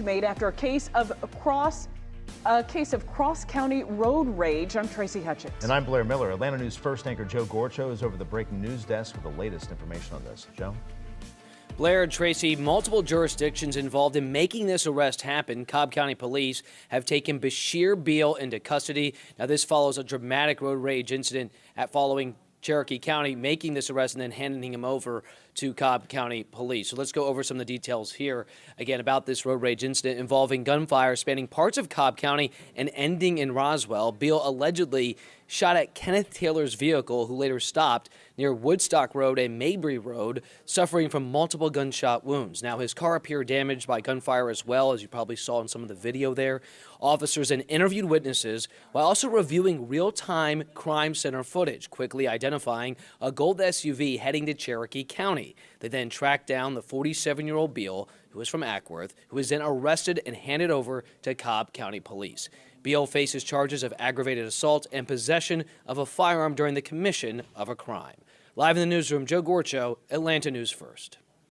Made after a case of cross county road rage. I'm Tracy Hutchins. And I'm Blair Miller. Atlanta News First anchor Joe Gorcho is over the breaking news desk with the latest information on this. Joe? Blair and Tracy, multiple jurisdictions involved in making this arrest happen. Cobb County Police have taken Bashir Beal into custody. Now, this follows a dramatic road rage incident following Cherokee County making this arrest and then handing him over to Cobb County Police. So let's go over some of the details here again about this road rage incident involving gunfire spanning parts of Cobb County and ending in Roswell. Beal allegedly shot at Kenneth Taylor's vehicle, who later stopped near Woodstock Road and Mabry Road, suffering from multiple gunshot wounds. Now, his car appeared damaged by gunfire as well, as you probably saw in some of the video there. Officers then interviewed witnesses while also reviewing real-time crime center footage, quickly identifying a gold SUV heading to Cherokee County. They then tracked down the 47-year-old Beal, who was from Ackworth, who was then arrested and handed over to Cobb County Police. Beal faces charges of aggravated assault and possession of a firearm during the commission of a crime. Live in the newsroom, Joe Gorcho, Atlanta News First.